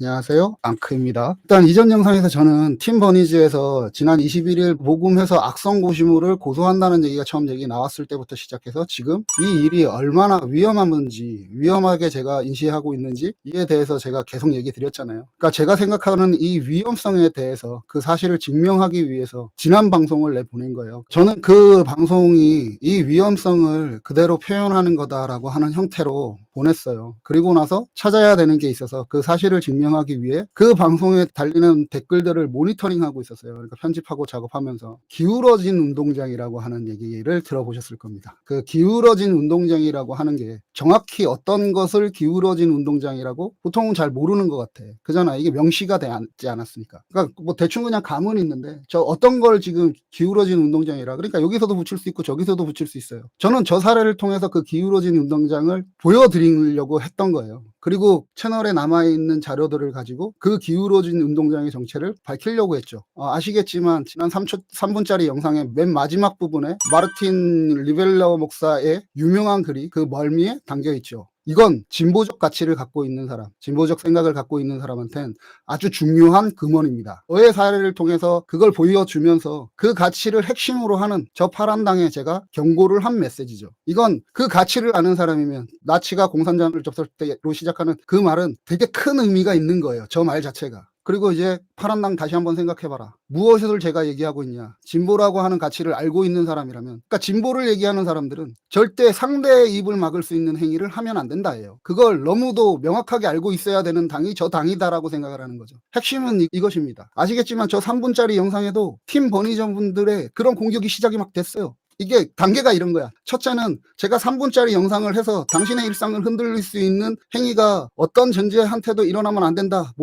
안녕하세요. 앙크입니다. 일단 이전 영상에서 저는 팀 버니즈에서 지난 21일 모금해서 악성 고시물을 고소한다는 얘기가 처음 얘기 나왔을 때부터 시작해서 지금 이 일이 얼마나 위험한 건지, 위험하게 제가 인식하고 있는지 이에 대해서 제가 계속 얘기 드렸잖아요. 그러니까 제가 생각하는 이 위험성에 대해서 그 사실을 증명하기 위해서 지난 방송을 내보낸 거예요. 저는 그 방송이 이 위험성을 그대로 표현하는 거다라고 하는 형태로 보냈어요. 그리고 나서 찾아야 되는 게 있어서 그 사실을 증명하기 위해 그 방송에 달리는 댓글들을 모니터링하고 있었어요. 그러니까 편집하고 작업하면서 기울어진 운동장이라고 하는 얘기를 들어보셨을 겁니다. 그 기울어진 운동장이라고 하는 게 정확히 어떤 것을 기울어진 운동장이라고 보통은 잘 모르는 것 같아. 그잖아. 이게 명시가 되지 않았으니까. 그러니까 뭐 대충 그냥 감은 있는데 저 어떤 걸 지금 기울어진 운동장이라 그러니까 여기서도 붙일 수 있고 저기서도 붙일 수 있어요. 저는 저 사례를 통해서 그 기울어진 운동장을 보여드리려고 했던 거예요. 그리고 채널에 남아있는 자료들을 가지고 그 기울어진 운동장의 정체를 밝히려고 했죠. 아시겠지만 지난 3분짜리 영상의 맨 마지막 부분에 마르틴 리벨러 목사의 유명한 글이 그 멀미에 담겨있죠. 이건 진보적 가치를 갖고 있는 사람, 진보적 생각을 갖고 있는 사람한테는 아주 중요한 금원입니다. 저의 사례를 통해서 그걸 보여주면서 그 가치를 핵심으로 하는 저 파란당에 제가 경고를 한 메시지죠. 이건 그 가치를 아는 사람이면 나치가 공산당을 접할 때로 시작하는 그 말은 되게 큰 의미가 있는 거예요. 저 말 자체가. 그리고 이제 파란당 다시 한번 생각해봐라. 무엇을 제가 얘기하고 있냐. 진보라고 하는 가치를 알고 있는 사람이라면, 그러니까 진보를 얘기하는 사람들은 절대 상대의 입을 막을 수 있는 행위를 하면 안 된다예요. 그걸 너무도 명확하게 알고 있어야 되는 당이 저 당이다라고 생각을 하는 거죠. 핵심은 이것입니다. 아시겠지만 저 3분짜리 영상에도 팀 버니전 분들의 그런 공격이 시작이 막 됐어요. 이게 단계가 이런 거야. 첫째는 제가 3분짜리 영상을 해서 당신의 일상을 흔들릴 수 있는 행위가 어떤 존재한테도 일어나면 안 된다.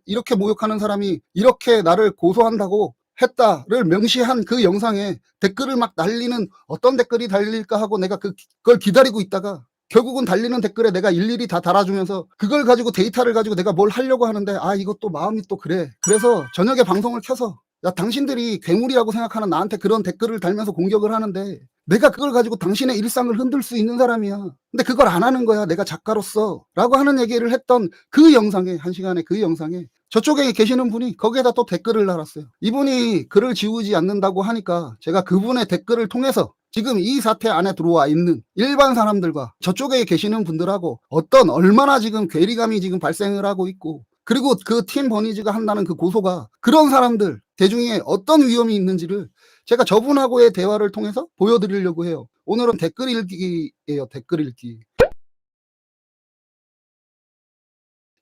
이렇게 모욕하는 사람이 이렇게 나를 고소한다고 했다를 명시한 그 영상에 댓글을 막 날리는 어떤 댓글이 달릴까 하고 내가 그걸 기다리고 있다가 결국은 달리는 댓글에 내가 일일이 다 달아주면서 그걸 가지고 데이터를 가지고 내가 뭘 하려고 하는데 이것도 마음이 또 그래. 그래서 저녁에 방송을 켜서 야, 당신들이 괴물이라고 생각하는 나한테 그런 댓글을 달면서 공격을 하는데 내가 그걸 가지고 당신의 일상을 흔들 수 있는 사람이야. 근데 그걸 안 하는 거야. 내가 작가로서. 라고 하는 얘기를 했던 그 영상에, 1시간의 그 영상에 저쪽에 계시는 분이 거기에다 또 댓글을 달았어요. 이분이 글을 지우지 않는다고 하니까 제가 그분의 댓글을 통해서 지금 이 사태 안에 들어와 있는 일반 사람들과 저쪽에 계시는 분들하고 얼마나 지금 괴리감이 지금 발생을 하고 있고 그리고 그 팀 버니즈가 한다는 그 고소가 그런 사람들 대중에 어떤 위험이 있는지를 제가 저분하고의 대화를 통해서 보여드리려고 해요. 오늘은 댓글 읽기예요. 댓글 읽기.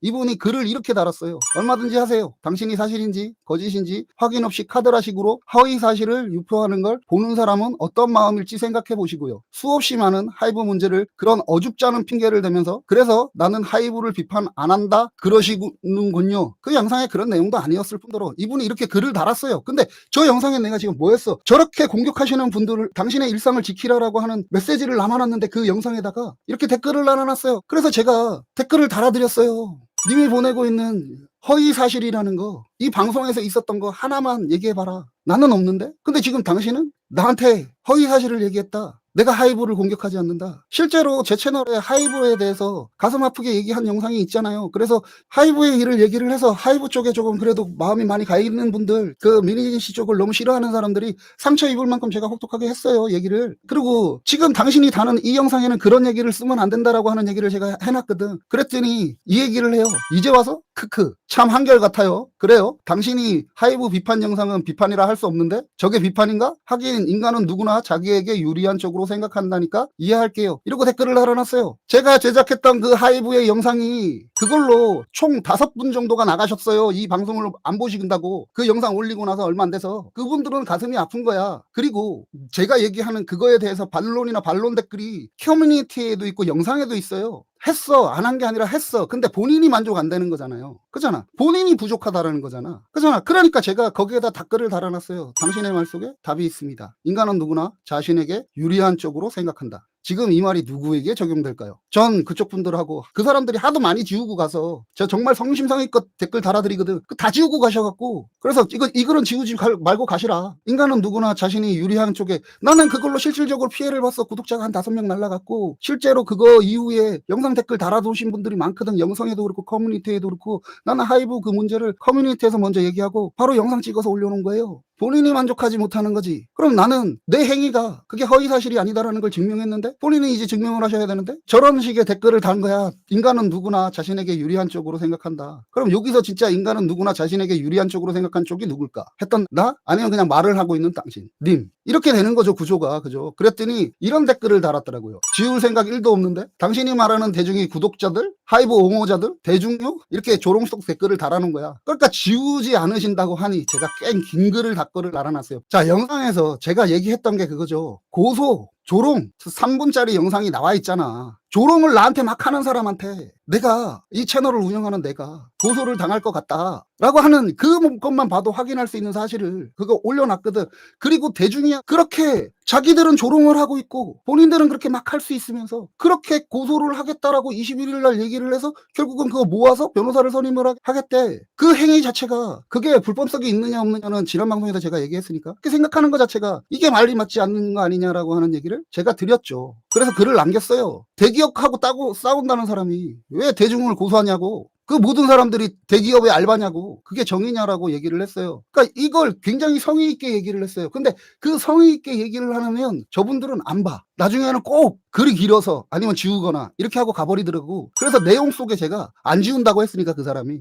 이분이 글을 이렇게 달았어요. 얼마든지 하세요. 당신이 사실인지 거짓인지 확인 없이 카드라식으로 허위 사실을 유포하는 걸 보는 사람은 어떤 마음일지 생각해 보시고요. 수없이 많은 하이브 문제를 그런 어줍지 않은 핑계를 대면서 그래서 나는 하이브를 비판 안 한다 그러시는군요. 그 영상에 그런 내용도 아니었을 뿐더러 이분이 이렇게 글을 달았어요. 근데 저 영상에 내가 지금 뭐 했어? 저렇게 공격하시는 분들을 당신의 일상을 지키라라고 하는 메시지를 남아놨는데 그 영상에다가 이렇게 댓글을 달아놨어요. 그래서 제가 댓글을 달아드렸어요. 님이 보내고 있는 허위 사실이라는 거, 이 방송에서 있었던 거 하나만 얘기해봐라. 나는 없는데? 근데 지금 당신은 나한테 허위 사실을 얘기했다. 내가 하이브를 공격하지 않는다. 실제로 제 채널에 하이브에 대해서 가슴 아프게 얘기한 영상이 있잖아요. 그래서 하이브의 일을 얘기를 해서 하이브 쪽에 조금 그래도 마음이 많이 가 있는 분들, 그 미니진씨 쪽을 너무 싫어하는 사람들이 상처 입을 만큼 제가 혹독하게 했어요. 얘기를. 그리고 지금 당신이 다는 이 영상에는 그런 얘기를 쓰면 안 된다라고 하는 얘기를 제가 해놨거든. 그랬더니 이 얘기를 해요. 이제 와서 크크 참 한결같아요. 그래요. 당신이 하이브 비판 영상은 비판이라 할 수 없는데 저게 비판인가? 하긴 인간은 누구나 자기에게 유리한 쪽으로 생각한다니까 이해할게요. 이러고 댓글을 달아놨어요. 제가 제작했던 그 하이브의 영상이 그걸로 총 5분 정도가 나가셨어요. 이 방송을 안 보신다고. 그 영상 올리고 나서 얼마 안 돼서 그분들은 가슴이 아픈 거야. 그리고 제가 얘기하는 그거에 대해서 반론이나 반론 댓글이 커뮤니티에도 있고 영상에도 있어요. 했어. 안 한 게 아니라 했어. 근데 본인이 만족 안 되는 거잖아요. 그잖아. 본인이 부족하다라는 거잖아. 그잖아. 그러니까 제가 거기에다 댓글을 달아놨어요. 당신의 말 속에 답이 있습니다. 인간은 누구나 자신에게 유리한 쪽으로 생각한다. 지금 이 말이 누구에게 적용될까요? 전 그쪽 분들하고 그 사람들이 하도 많이 지우고 가서 제가 정말 성심성의껏 댓글 달아드리거든. 다 지우고 가셔갖고 그래서 이 글은 지우지 말고 가시라. 인간은 누구나 자신이 유리한 쪽에 나는 그걸로 실질적으로 피해를 봤어. 구독자가 한 5명 날라갔고 실제로 그거 이후에 영상 댓글 달아두신 분들이 많거든. 영상에도 그렇고 커뮤니티에도 그렇고 나는 하이브 그 문제를 커뮤니티에서 먼저 얘기하고 바로 영상 찍어서 올려놓은 거예요. 본인이 만족하지 못하는 거지. 그럼 나는 내 행위가 그게 허위사실이 아니다라는 걸 증명했는데 본인이 이제 증명을 하셔야 되는데 저런 식의 댓글을 단 거야. 인간은 누구나 자신에게 유리한 쪽으로 생각한다. 그럼 여기서 진짜 인간은 누구나 자신에게 유리한 쪽으로 생각한 쪽이 누굴까? 했던 나? 아니면 그냥 말을 하고 있는 당신? 님? 이렇게 되는 거죠, 구조가. 그죠? 그랬더니 이런 댓글을 달았더라고요. 지울 생각 1도 없는데 당신이 말하는 대중이 구독자들, 하이브 옹호자들, 대중요? 이렇게 조롱속 댓글을 달아놓은 거야. 그러니까 지우지 않으신다고 하니 제가 깬 긴 글을 댓글을 달아놨어요. 자, 영상에서 제가 얘기했던 게 그거죠. 고소, 조롱, 3분짜리 영상이 나와 있잖아. 조롱을 나한테 막 하는 사람한테 내가 이 채널을 운영하는 내가 고소를 당할 것 같다 라고 하는 그것만 봐도 확인할 수 있는 사실을 그거 올려놨거든. 그리고 대중이 그렇게 자기들은 조롱을 하고 있고 본인들은 그렇게 막 할 수 있으면서 그렇게 고소를 하겠다라고 21일 날 얘기를 해서 결국은 그거 모아서 변호사를 선임을 하겠대. 그 행위 자체가 그게 불법성이 있느냐 없느냐는 지난 방송에서 제가 얘기했으니까 그렇게 생각하는 것 자체가 이게 말이 맞지 않는 거 아니냐라고 하는 얘기를 제가 드렸죠. 그래서 글을 남겼어요. 대기업하고 싸운다는 사람이 왜 대중을 고소하냐고. 그 모든 사람들이 대기업의 알바냐고. 그게 정의냐라고 얘기를 했어요. 그러니까 이걸 굉장히 성의 있게 얘기를 했어요. 근데 그 성의 있게 얘기를 하면 저분들은 안 봐. 나중에는 꼭 글이 길어서 아니면 지우거나 이렇게 하고 가버리더라고. 그래서 내용 속에 제가 안 지운다고 했으니까 그 사람이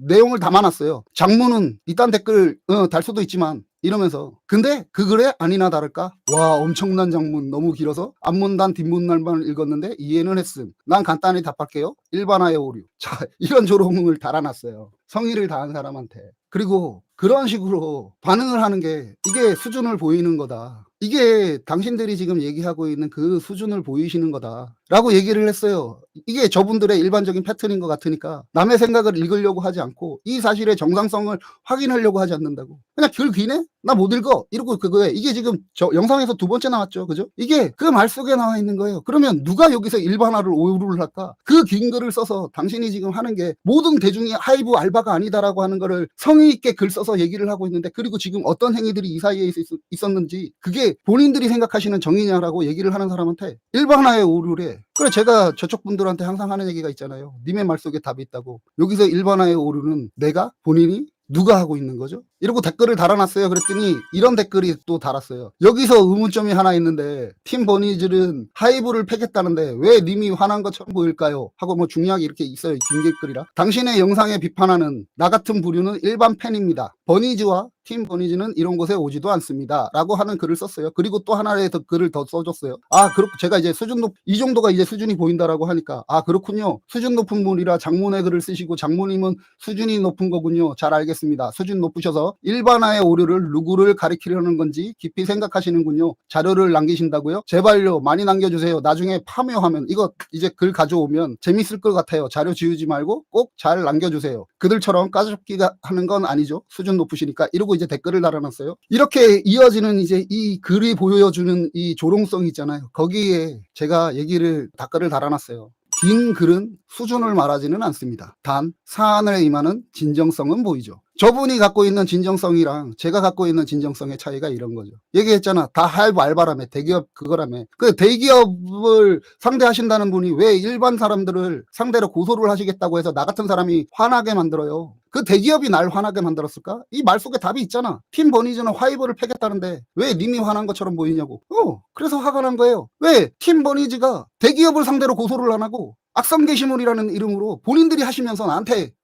내용을 담아놨어요. 장문은 이딴 댓글 달 수도 있지만 이러면서 근데 그 글에 아니나 다를까 와 엄청난 장문 너무 길어서 앞문단 뒷문단만 읽었는데 이해는 했음. 난 간단히 답할게요. 일반화의 오류. 자, 이런 조롱을 달아놨어요. 성의를 다한 사람한테. 그리고 그런 식으로 반응을 하는 게 이게 수준을 보이는 거다. 이게 당신들이 지금 얘기하고 있는 그 수준을 보이시는 거다 라고 얘기를 했어요. 이게 저분들의 일반적인 패턴인 것 같으니까 남의 생각을 읽으려고 하지 않고 이 사실의 정상성을 확인하려고 하지 않는다고. 그냥 글 기네? 나 못 읽어 이러고 그거에 이게 지금 저 영상에서 2번째 나왔죠. 그죠? 이게 그 말 속에 나와 있는 거예요. 그러면 누가 여기서 일반화를 오류를 할까? 그 긴 글을 써서 당신이 지금 하는 게 모든 대중이 하이브 알바가 아니다라고 하는 거를 성의 있게 글 써서 얘기를 하고 있는데 그리고 지금 어떤 행위들이 이 사이에 있었는지 그게 본인들이 생각하시는 정의냐라고 얘기를 하는 사람한테 일반화의 오류래. 그래 제가 저쪽 분들한테 항상 하는 얘기가 있잖아요. 님의 말 속에 답이 있다고. 여기서 일반화의 오류는 내가? 본인이? 누가 하고 있는 거죠? 이러고 댓글을 달아놨어요. 그랬더니 이런 댓글이 또 달았어요. 여기서 의문점이 하나 있는데 팀 버니즐은 하이브를 패겠다는데 왜 님이 화난 것처럼 보일까요? 하고 뭐 중요하게 이렇게 있어요. 긴 댓글이라. 당신의 영상에 비판하는 나 같은 부류는 일반 팬입니다. 버니즈와 팀 버니즈는 이런 곳에 오지도 않습니다. 라고 하는 글을 썼어요. 그리고 또 하나의 글을 더 써줬어요. 아, 그렇고 제가 이제 이 정도가 이제 수준이 보인다라고 하니까 아, 그렇군요. 수준 높은 분이라 장문의 글을 쓰시고 장모님은 수준이 높은 거군요. 잘 알겠습니다. 수준 높으셔서 일반화의 오류를 누구를 가리키려는 건지 깊이 생각하시는군요. 자료를 남기신다고요? 제발요. 많이 남겨주세요. 나중에 파묘하면 이거 이제 글 가져오면 재밌을 것 같아요. 자료 지우지 말고 꼭 잘 남겨주세요. 그들처럼 까짓기가 하는 건 아니죠. 수준 높으시니까 이러고 이제 댓글을 달아놨어요. 이렇게 이어지는 이제 이 글이 보여주는 이 조롱성이 있잖아요. 거기에 제가 댓글을 달아놨어요. 긴 글은 수준을 말하지는 않습니다. 단 사안을 임하는 진정성은 보이죠. 저분이 갖고 있는 진정성이랑 제가 갖고 있는 진정성의 차이가 이런 거죠. 얘기했잖아. 다 하이브 알바라며 대기업 그거라며. 그 대기업을 상대하신다는 분이 왜 일반 사람들을 상대로 고소를 하시겠다고 해서 나 같은 사람이 화나게 만들어요. 그 대기업이 날 화나게 만들었을까? 이 말 속에 답이 있잖아. 팀 버니즈는 하이브를 패겠다는데 왜 님이 화난 것처럼 보이냐고. 그래서 화가 난 거예요. 왜 팀 버니즈가 대기업을 상대로 고소를 안 하고 악성 게시물이라는 이름으로 본인들이 하시면서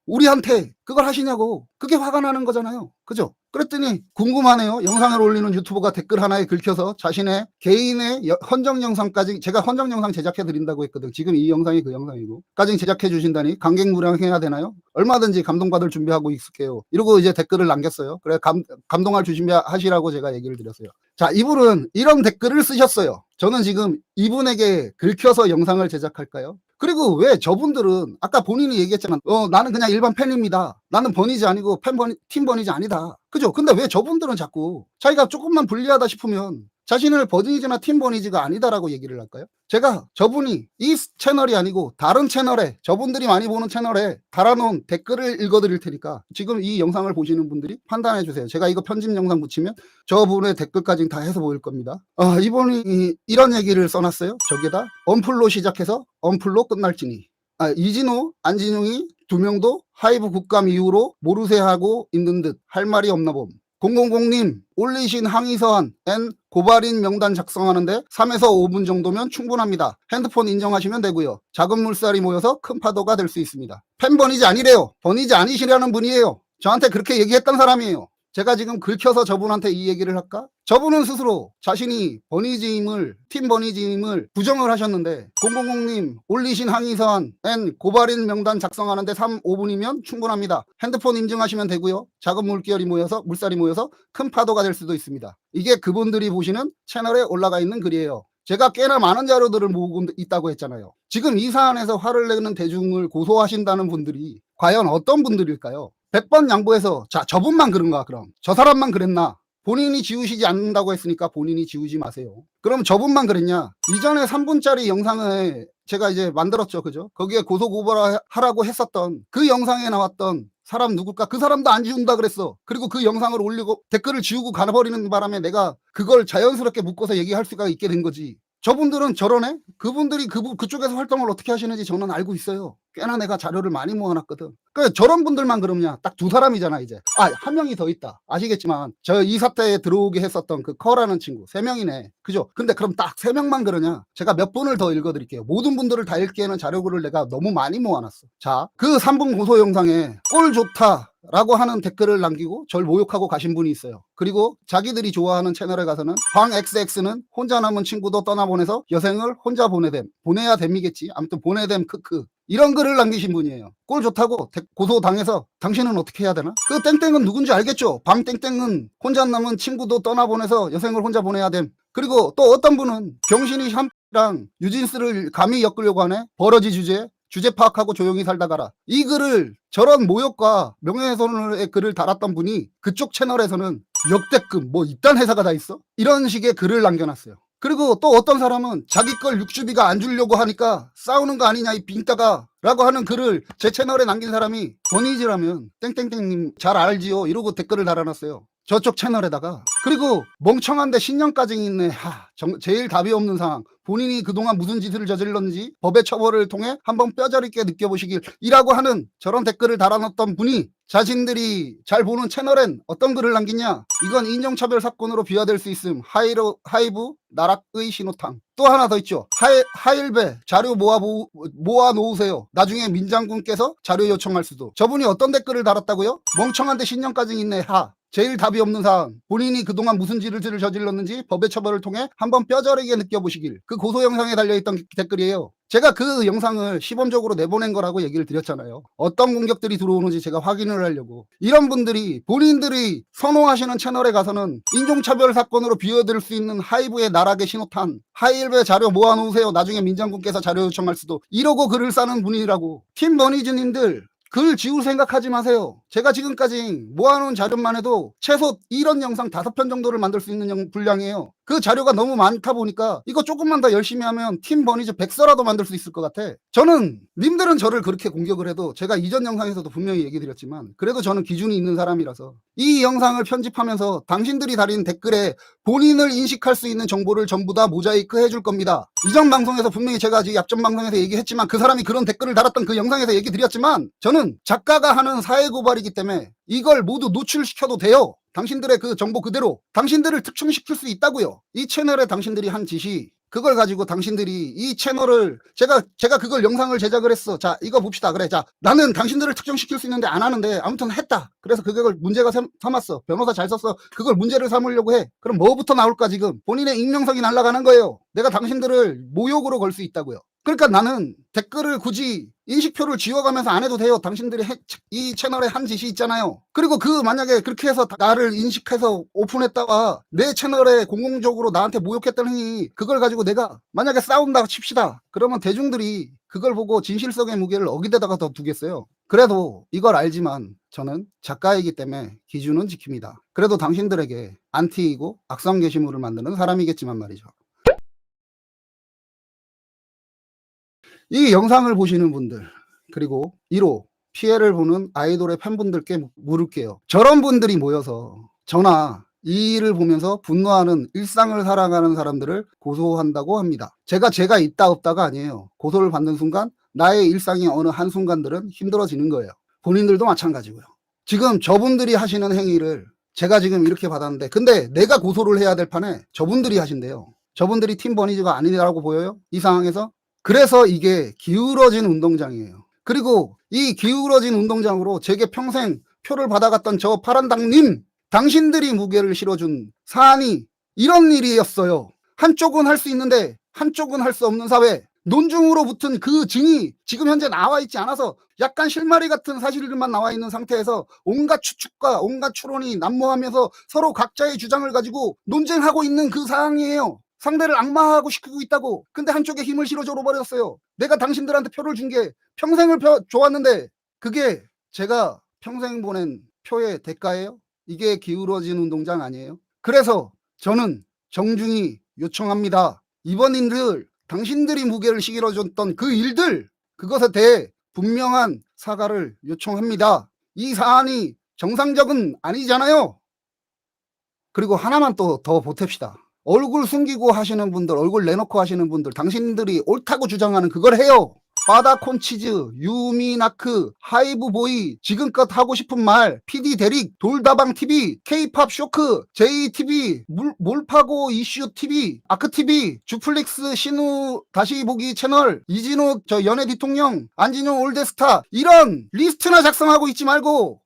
우리한테 그걸 하시냐고. 그게 화가 나는 거잖아요. 그죠? 그랬더니 궁금하네요. 영상을 올리는 유튜버가 댓글 하나에 긁혀서 자신의 개인의 헌정 영상까지 제가 헌정 영상 제작해 드린다고 했거든. 지금 이 영상이 그 영상이고 까지 제작해 주신다니 감격무량해야 되나요? 얼마든지 감동받을 준비하고 있을게요. 이러고 이제 댓글을 남겼어요. 그래 감동할 준비하시라고 제가 얘기를 드렸어요. 자, 이분은 이런 댓글을 쓰셨어요. 저는 지금 이분에게 긁혀서 영상을 제작할까요? 그리고 왜 저분들은 아까 본인이 얘기했잖아. 나는 그냥 일반 팬입니다. 나는 버니즈 아니고 팀 버니즈 아니다. 그죠? 근데 왜 저분들은 자꾸 자기가 조금만 불리하다 싶으면 자신을 버니즈나 팀 버니즈가 아니다라고 얘기를 할까요? 제가 저분이 이 채널이 아니고 다른 채널에, 저분들이 많이 보는 채널에 달아놓은 댓글을 읽어드릴 테니까 지금 이 영상을 보시는 분들이 판단해 주세요. 제가 이거 편집 영상 붙이면 저분의 댓글까지 다 해서 보일 겁니다. 이분이 이런 얘기를 써놨어요. 저게다 언플로 시작해서 언플로 끝날지니. 이진우, 안진웅이 두 명도 하이브 국감 이후로 모르쇠하고 있는 듯 할 말이 없나 봄. 000님 올리신 항의서안 N 고발인 명단 작성하는데 3에서 5분 정도면 충분합니다. 핸드폰 인정하시면 되고요. 작은 물살이 모여서 큰 파도가 될 수 있습니다. 팬 버니즈 아니래요. 버니즈 아니시라는 분이에요. 저한테 그렇게 얘기했던 사람이에요. 제가 지금 긁혀서 저분한테 이 얘기를 할까? 저분은 스스로 자신이 버니즈임을, 팀 버니즈임을 부정을 하셨는데 000님 올리신 항의서안 N 고발인 명단 작성하는데 3, 5분이면 충분합니다. 핸드폰 인증하시면 되고요. 작은 물살이 모여서 큰 파도가 될 수도 있습니다. 이게 그분들이 보시는 채널에 올라가 있는 글이에요. 제가 꽤나 많은 자료들을 모으고 있다고 했잖아요. 지금 이 사안에서 화를 내는 대중을 고소하신다는 분들이 과연 어떤 분들일까요? 100번 양보해서 자 저분만 그런가, 그럼 저 사람만 그랬나? 본인이 지우시지 않는다고 했으니까 본인이 지우지 마세요. 그럼 저분만 그랬냐? 이전에 3분짜리 영상을 제가 이제 만들었죠, 그죠? 거기에 고소고발하라고 했었던 그 영상에 나왔던 사람 누굴까? 그 사람도 안 지운다 그랬어. 그리고 그 영상을 올리고 댓글을 지우고 가버리는 바람에 내가 그걸 자연스럽게 묶어서 얘기할 수가 있게 된 거지. 저분들은 저러네? 그분들이 그쪽에서 활동을 어떻게 하시는지 저는 알고 있어요. 꽤나 내가 자료를 많이 모아놨거든. 그러니까 저런 분들만 그러냐? 딱 두 사람이잖아, 이제. 한 명이 더 있다. 아시겠지만, 저 이 사태에 들어오게 했었던 그 커라는 친구, 3명이네. 그죠? 근데 그럼 딱 3명만 그러냐? 제가 몇 분을 더 읽어드릴게요. 모든 분들을 다 읽기에는 자료를 내가 너무 많이 모아놨어. 자, 그 3분 고소 영상에 꼴 좋다 라고 하는 댓글을 남기고 절 모욕하고 가신 분이 있어요. 그리고 자기들이 좋아하는 채널에 가서는 방 XX는 혼자 남은 친구도 떠나보내서 여생을 혼자 보내야 됨이겠지. 아무튼 보내됨 크크. 이런 글을 남기신 분이에요. 꼴 좋다고 고소당해서 당신은 어떻게 해야 되나? 그 땡땡은 누군지 알겠죠? 방 땡땡은 혼자 남은 친구도 떠나보내서 여생을 혼자 보내야 됨. 그리고 또 어떤 분은 병신이 샴랑 유진스를 감히 엮으려고 하네. 버러지 주제 파악하고 조용히 살다 가라. 이 글을, 저런 모욕과 명예훼손의 글을 달았던 분이 그쪽 채널에서는 역대급 뭐 이딴 회사가 다 있어? 이런 식의 글을 남겨놨어요. 그리고 또 어떤 사람은 자기 걸 육주비가 안 주려고 하니까 싸우는 거 아니냐 이 빙따가 라고 하는 글을 제 채널에 남긴 사람이 버니즈라면 땡땡땡님 잘 알지요 이러고 댓글을 달아놨어요. 저쪽 채널에다가. 그리고 멍청한데 신념까지 있네. 제일 답이 없는 상황. 본인이 그동안 무슨 짓을 저질렀는지 법의 처벌을 통해 한번 뼈저리게 느껴보시길 이라고 하는 저런 댓글을 달아놨던 분이 자신들이 잘 보는 채널엔 어떤 글을 남기냐? 이건 인종차별 사건으로 비화될 수 있음. 하이브 나락의 신호탄. 또 하나 더 있죠. 하일배 자료 모아 놓으세요. 나중에 민장군께서 자료 요청할 수도. 저분이 어떤 댓글을 달았다고요? 멍청한데 신념까지 있네. 제일 답이 없는 사안. 본인이 그동안 무슨 짓을 저질렀는지 법의 처벌을 통해 한번 뼈저리게 느껴보시길. 그 고소 영상에 달려있던 댓글이에요. 제가 그 영상을 시범적으로 내보낸 거라고 얘기를 드렸잖아요. 어떤 공격들이 들어오는지 제가 확인을 하려고. 이런 분들이 본인들이 선호하시는 채널에 가서는 인종차별 사건으로 비워들 수 있는 하이브의 나락의 신호탄, 하이브의 자료 모아놓으세요. 나중에 민장군께서 자료 요청할 수도. 이러고 글을 싸는 분이라고. 팀 버니즈님들 글 지울 생각하지 마세요. 제가 지금까지 모아놓은 자료만 해도 최소 이런 영상 5편 정도를 만들 수 있는 분량이에요. 그 자료가 너무 많다 보니까 이거 조금만 더 열심히 하면 팀 버니즈 100서라도 만들 수 있을 것 같아. 저는 님들은 저를 그렇게 공격을 해도 제가 이전 영상에서도 분명히 얘기 드렸지만 그래도 저는 기준이 있는 사람이라서 이 영상을 편집하면서 당신들이 달인 댓글에 본인을 인식할 수 있는 정보를 전부 다 모자이크 해줄 겁니다. 이전 방송에서 분명히 제가 아직 앞전 방송에서 얘기했지만 그 사람이 그런 댓글을 달았던 그 영상에서 얘기 드렸지만 저는 작가가 하는 사회고발이기 때문에 이걸 모두 노출시켜도 돼요. 당신들의 그 정보 그대로 당신들을 특정시킬 수 있다고요. 이 채널에 당신들이 한 짓이 그걸 가지고 당신들이 이 채널을 제가 그걸 영상을 제작을 했어. 자 이거 봅시다. 그래 자 나는 당신들을 특정시킬 수 있는데 안 하는데 아무튼 했다. 그래서 그걸 문제가 삼았어. 변호사 잘 썼어. 그걸 문제를 삼으려고 해. 그럼 뭐부터 나올까? 지금 본인의 익명성이 날아가는 거예요. 내가 당신들을 모욕으로 걸 수 있다고요. 그러니까 나는 댓글을 굳이 인식표를 지워가면서 안 해도 돼요. 당신들이 이 채널에 한 짓이 있잖아요. 그리고 만약에 그렇게 해서 나를 인식해서 오픈했다가 내 채널에 공공적으로 나한테 모욕했더니 그걸 가지고 내가 만약에 싸운다 칩시다. 그러면 대중들이 그걸 보고 진실성의 무게를 어디다가 더 두겠어요. 그래도 이걸 알지만 저는 작가이기 때문에 기준은 지킵니다. 그래도 당신들에게 안티이고 악성 게시물을 만드는 사람이겠지만 말이죠. 이 영상을 보시는 분들, 그리고 1호 피해를 보는 아이돌의 팬분들께 물을게요. 저런 분들이 모여서 저나 이 일을 보면서 분노하는 일상을 살아가는 사람들을 고소한다고 합니다. 제가 있다 없다가 아니에요. 고소를 받는 순간 나의 일상이 어느 한순간들은 힘들어지는 거예요. 본인들도 마찬가지고요. 지금 저분들이 하시는 행위를 제가 지금 이렇게 받았는데, 근데 내가 고소를 해야 될 판에 저분들이 하신대요. 저분들이 팀 버니즈가 아니라고 보여요? 이 상황에서? 그래서 이게 기울어진 운동장이에요. 그리고 이 기울어진 운동장으로 제게 평생 표를 받아갔던 저 파란당님, 당신들이 무게를 실어준 사안이 이런 일이었어요. 한쪽은 할 수 있는데 한쪽은 할 수 없는 사회. 논중으로 붙은 그 증이 지금 현재 나와 있지 않아서 약간 실마리 같은 사실들만 나와 있는 상태에서 온갖 추측과 온갖 추론이 난무하면서 서로 각자의 주장을 가지고 논쟁하고 있는 그 상황이에요. 상대를 악마화하고 시키고 있다고. 근데 한쪽에 힘을 실어줘 버렸어요. 내가 당신들한테 표를 준 게 평생을 좋았는데 그게 제가 평생 보낸 표의 대가예요? 이게 기울어진 운동장 아니에요? 그래서 저는 정중히 요청합니다. 이번 일을 당신들이 무게를 실어줬던 그 일들, 그것에 대해 분명한 사과를 요청합니다. 이 사안이 정상적은 아니잖아요. 그리고 하나만 또 더 보탭시다. 얼굴 숨기고 하시는 분들, 얼굴 내놓고 하시는 분들, 당신들이 옳다고 주장하는 그걸 해요. 바다콘치즈, 유미나크, 하이브보이, 지금껏 하고 싶은 말, PD 대릭, 돌다방TV, K팝 쇼크, JTV, 몰파고 이슈TV, 아크TV, 주플릭스 신우 다시 보기 채널, 이진호 저 연예 대통령, 안진용 올드스타, 이런 리스트나 작성하고 있지 말고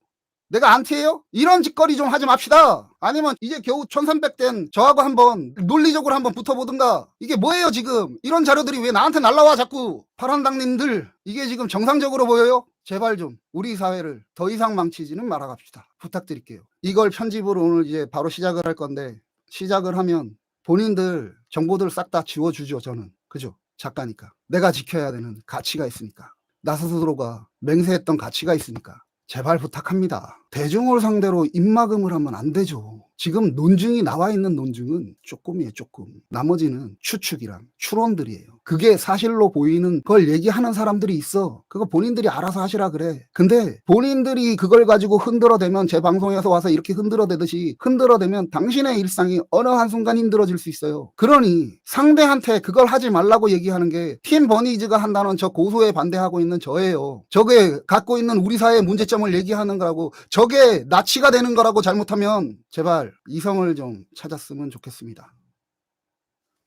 내가 안티예요? 이런 짓거리 좀 하지 맙시다. 아니면 이제 겨우 1300된 저하고 한번 논리적으로 한번 붙어보든가. 이게 뭐예요 지금? 이런 자료들이 왜 나한테 날라와 자꾸. 파란당님들, 이게 지금 정상적으로 보여요? 제발 좀 우리 사회를 더 이상 망치지는 말아갑시다. 부탁드릴게요. 이걸 편집으로 오늘 이제 바로 시작을 할 건데, 시작을 하면 본인들 정보들 싹 다 지워주죠. 저는. 그죠? 작가니까. 내가 지켜야 되는 가치가 있으니까. 나 스스로가 맹세했던 가치가 있으니까. 제발 부탁합니다. 대중을 상대로 입막음을 하면 안 되죠. 지금 논증이 나와 있는 논증은 조금이에요, 조금. 나머지는 추측이랑 추론들이에요. 그게 사실로 보이는 걸 얘기하는 사람들이 있어. 그거 본인들이 알아서 하시라 그래. 근데 본인들이 그걸 가지고 흔들어대면, 제 방송에서 와서 이렇게 흔들어대듯이 흔들어대면 당신의 일상이 어느 한순간 힘들어질 수 있어요. 그러니 상대한테 그걸 하지 말라고 얘기하는 게 팀 버니즈가 한다는 저 고소에 반대하고 있는 저예요. 저게 갖고 있는 우리 사회의 문제점을 얘기하는 거라고, 저게 나치가 되는 거라고 잘못하면 제발 이성을 좀 찾았으면 좋겠습니다.